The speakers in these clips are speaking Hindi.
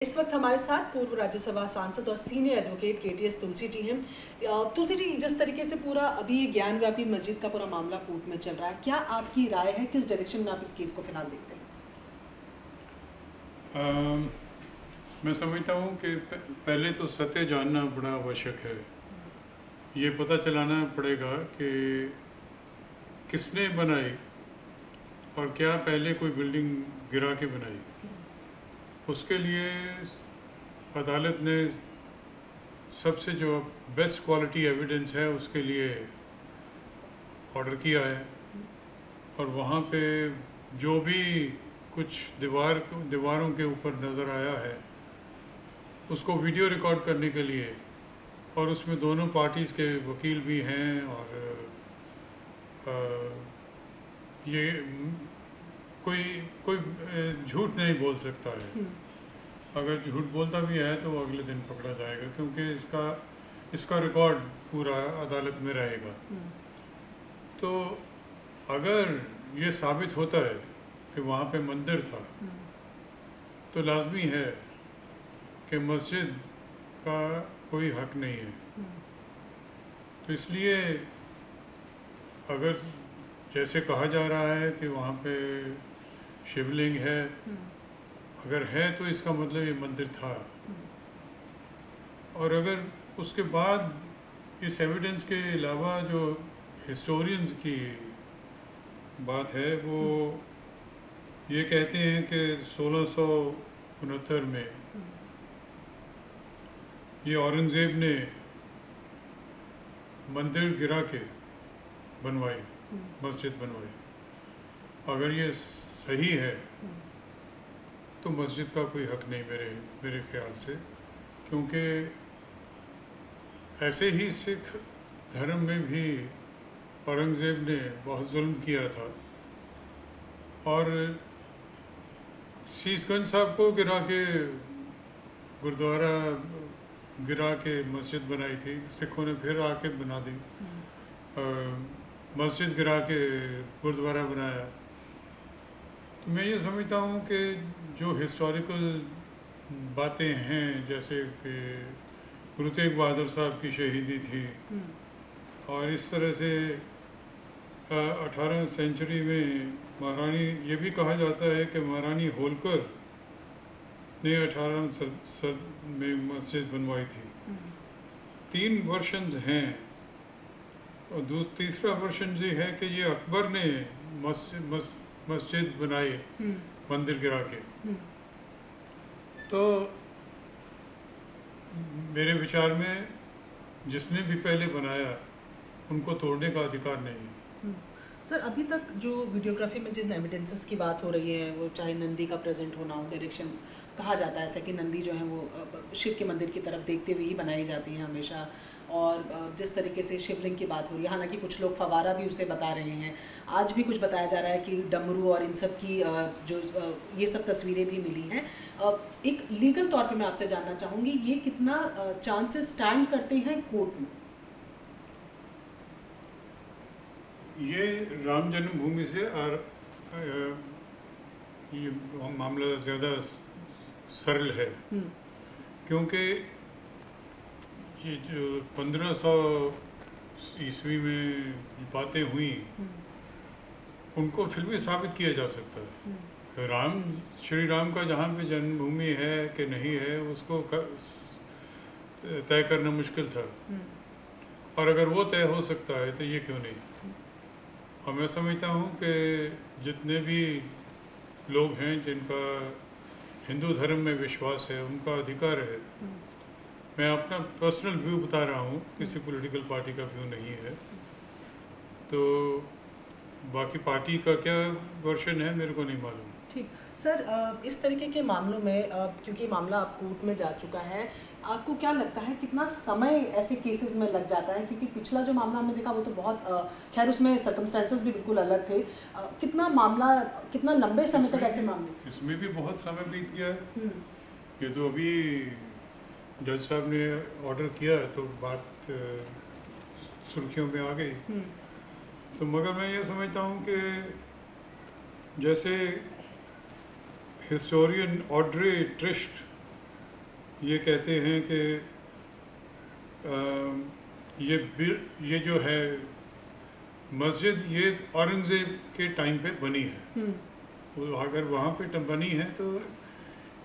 इस वक्त हमारे साथ पूर्व राज्यसभा सांसद और senior advocate KTS Tulsi ji हैं। तुलसी जी, जिस तरीके से पूरा अभी ये ज्ञानव्यापी मस्जिद का पूरा मामला कोर्ट में चल रहा है, क्या आपकी राय है, किस डायरेक्शन में आप इस केस को फिलहाल देखते हैं? मैं समझता हूँ कि पहले तो सत्य जानना बड़ा आवश्यक है। ये पता चलाना पड़ेगा कि किसने बनाई और क्या पहले कोई बिल्डिंग गिरा के बनाई। उसके लिए अदालत ने सबसे जो बेस्ट क्वालिटी एविडेंस है उसके लिए ऑर्डर किया है, और वहाँ पे जो भी कुछ दीवारों के ऊपर नज़र आया है उसको वीडियो रिकॉर्ड करने के लिए, और उसमें दोनों पार्टीज़ के वकील भी हैं, और ये कोई कोई झूठ नहीं बोल सकता है। अगर झूठ बोलता भी है तो वो अगले दिन पकड़ा जाएगा, क्योंकि इसका रिकॉर्ड पूरा अदालत में रहेगा। तो अगर ये साबित होता है कि वहाँ पे मंदिर था, तो लाजमी है कि मस्जिद का कोई हक नहीं है। तो इसलिए अगर जैसे कहा जा रहा है कि वहाँ पे शिवलिंग है, अगर है तो इसका मतलब ये मंदिर था। और अगर उसके बाद इस एविडेंस के अलावा जो हिस्टोरियंस की बात है, वो ये कहते हैं कि 1669 में ये औरंगज़ेब ने मंदिर गिरा के बनवाई, मस्जिद बनवाई। अगर ये सही है तो मस्जिद का कोई हक नहीं मेरे ख्याल से, क्योंकि ऐसे ही सिख धर्म में भी औरंगज़ेब ने बहुत जुल्म किया था, और शीशगंज साहब को गिरा के गुरुद्वारा गिरा के मस्जिद बनाई थी, सिखों ने फिर आके बना दी। मस्जिद गिरा के गुरुद्वारा बनाया। तो मैं ये समझता हूँ कि जो हिस्टोरिकल बातें हैं, जैसे कि गुरु तेग बहादुर साहब की शहीदी थी, और इस तरह से 18वीं सेंचुरी में महारानी, ये भी कहा जाता है कि महारानी होलकर ने 18वीं सदी में मस्जिद बनवाई थी। 3 वर्शंस हैं, और तीसरा वर्शन ये है कि ये अकबर ने मस्जिद बनाई मंदिर गिरा के। तो मेरे विचार में जिसने भी पहले बनाया उनको तोड़ने का अधिकार नहीं है। सर, अभी तक जो वीडियोग्राफी में जिन एविडेंसेस की बात हो रही है, वो चाहे नंदी का प्रेजेंट होना हो, डायरेक्शन कहा जाता है कि नंदी जो है वो शिव के मंदिर की तरफ देखते हुए ही बनाई जाती है हमेशा, और जिस तरीके से शिवलिंग की बात हो रही है, हालांकि कुछ लोग फवारा भी उसे बता रहे हैं। आज भी कुछ बताया जा रहा है कि डमरू और इन सब की जो ये सब तस्वीरें भी मिली हैं। एक लीगल तौर पे मैं आपसे जानना चाहूँगी, ये कितना चांसेस स्टैंड करते हैं कोर्ट में? ये राम जन्मभूमि से ये मामला ज़्यादा सरल है, क्योंकि ये जो 1500 ईस्वी में बातें हुई, उनको फिर भी साबित किया जा सकता है। श्री राम का जहाँ पे जन्मभूमि है कि नहीं है, उसको तय करना मुश्किल था, और अगर वो तय हो सकता है तो ये क्यों नहीं। और मैं समझता हूँ कि जितने भी लोग हैं जिनका हिंदू धर्म में विश्वास है, उनका अधिकार है। मैं अपना पर्सनल व्यू बता रहा हूँ, किसी पॉलिटिकल पार्टी का व्यू नहीं है। तो बाकी पार्टी का क्या वर्शन है मेरे को नहीं मालूम। ठीक सर, इस तरीके के मामलों में क्योंकि मामला अब कोर्ट में जा चुका है, आपको क्या लगता है कितना समय ऐसे केसेस में लग जाता है? क्योंकि पिछला जो मामला हमने देखा वो तो बहुत खैर उसमें सर्कमस्टेंसेस भी बिल्कुल अलग थे। कितना लंबे समय तक ऐसे मामले? इसमें भी बहुत समय बीत गया है। ये तो अभी जज साहब ने ऑर्डर किया तो बात सुर्खियों में आ गई। तो मगर मैं ये समझता हूँ कि जैसे हिस्टोरियन ऑड्रे ट्रिस्ट ये कहते हैं कि ये जो है मस्जिद ये औरंगज़ेब के टाइम पे बनी है। वो अगर वहाँ पे बनी है तो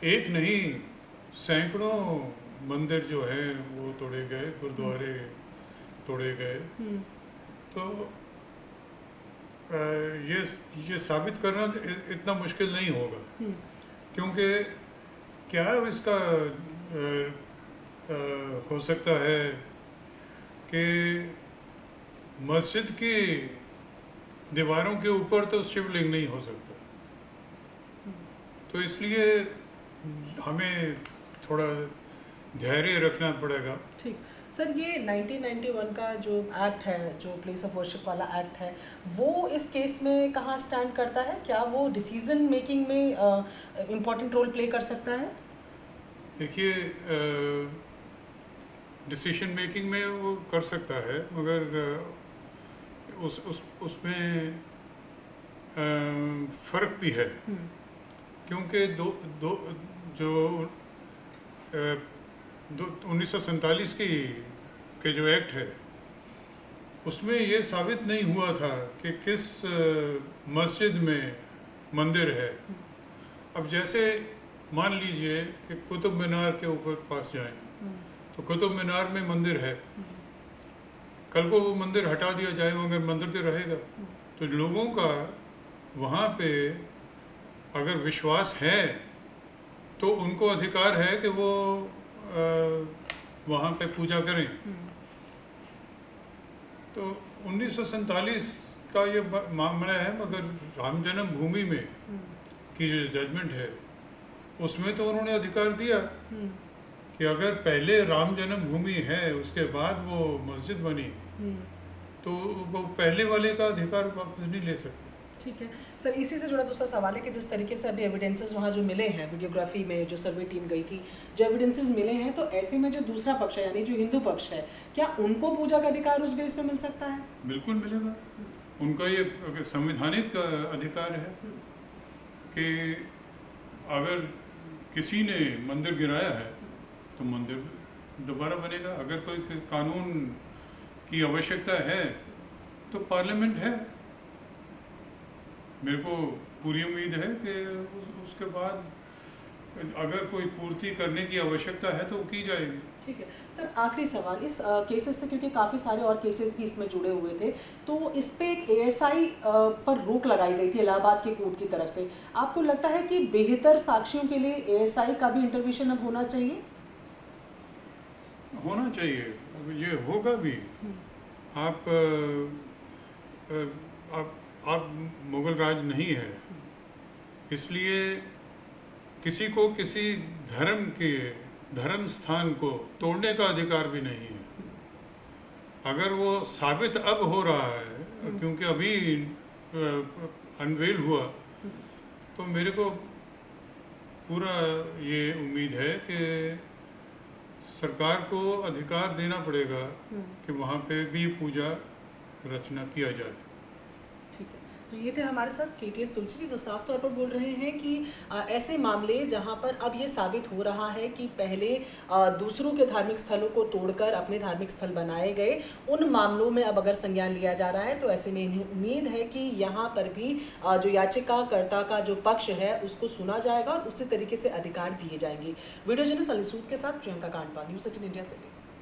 एक नहीं सैकड़ों मंदिर जो है वो तोड़े गए, गुरुद्वारे तोड़े गए। तो ये साबित करना इतना मुश्किल नहीं होगा, क्योंकि क्या इसका हो सकता है कि मस्जिद की दीवारों के ऊपर तो शिवलिंग नहीं हो सकता, तो इसलिए हमें थोड़ा धैर्य रखना पड़ेगा। ठीक सर, ये 1991 का जो एक्ट है, जो प्लेस ऑफ वर्शिप वाला एक्ट है, वो इस केस में कहाँ स्टैंड करता है? क्या वो डिसीजन मेकिंग में इम्पोर्टेंट रोल प्ले कर सकता है? देखिए, डिसीजन मेकिंग में वो कर सकता है, मगर उसमें फ़र्क भी है, क्योंकि जो 1947 के जो एक्ट है उसमें ये साबित नहीं हुआ था कि किस मस्जिद में मंदिर है। अब जैसे मान लीजिए कि कुतुब मीनार के ऊपर पास जाएं, तो कुतुब मीनार में मंदिर है, कल को वो मंदिर हटा दिया जाए मगर मंदिर तो रहेगा। तो लोगों का वहाँ पे अगर विश्वास है तो उनको अधिकार है कि वो वहाँ पे पूजा करें। तो 1947 का ये मामला है, मगर राम जन्मभूमि में की जो जजमेंट है उसमें तो उन्होंने अधिकार दिया कि अगर पहले राम जन्मभूमि है उसके बाद वो मस्जिद बनी तो वो पहले वाले का अधिकार वापस नहीं ले सकते। ठीक है सर, इसी से जुड़ा दूसरा सवाल है कि जिस तरीके से अभी एविडेंसेस वहाँ जो मिले हैं, वीडियोग्राफी में जो सर्वे टीम गई थी, जो एविडेंसेस मिले हैं, तो ऐसे में जो दूसरा पक्ष है यानी जो हिंदू पक्ष है, क्या उनको पूजा का अधिकार उस बेस पे मिल सकता है? बिल्कुल मिलेगा, उनका ये संवैधानिक अधिकार है कि अगर किसी ने मंदिर गिराया है तो मंदिर दोबारा बनेगा। अगर कोई कानून की आवश्यकता है तो पार्लियामेंट है। मेरे को पूरी उम्मीद है कि उसके बाद अगर कोई पूर्ति करने की आवश्यकता है तो की जाएगी। ठीक है सर, आखिरी सवाल इस केसेस से, क्योंकि काफ़ी सारे और केसेस भी इसमें जुड़े हुए थे, तो इस पे एक एएसआई पर रोक लगाई गई थी इलाहाबाद के कोर्ट की तरफ से। आपको लगता है कि बेहतर साक्ष्यों के लिए एएसआई का भी इंटरवेंशन अब होना चाहिए? होना चाहिए, ये होगा भी। आप मुगल राज नहीं है, इसलिए किसी को किसी धर्म स्थान को तोड़ने का अधिकार भी नहीं है। अगर वो साबित अब हो रहा है, क्योंकि अभी अनवेल हुआ, तो मेरे को पूरा ये उम्मीद है कि सरकार को अधिकार देना पड़ेगा कि वहाँ पे भी पूजा रचना किया जाए। ठीक है, तो ये थे हमारे साथ केटीएस तुलसी जी, जो साफ तौर पर बोल रहे हैं कि ऐसे मामले जहाँ पर अब ये साबित हो रहा है कि पहले दूसरों के धार्मिक स्थलों को तोड़कर अपने धार्मिक स्थल बनाए गए, उन मामलों में अब अगर संज्ञान लिया जा रहा है, तो ऐसे में इन्हें उम्मीद है कि यहाँ पर भी जो याचिकाकर्ता का जो पक्ष है उसको सुना जाएगा और उसी तरीके से अधिकार दिए जाएंगे। वीडियो जर्नलिस्ट अली सूद के साथ प्रियंका कांडपाल, न्यूज़ 18 इंडिया, दिल्ली।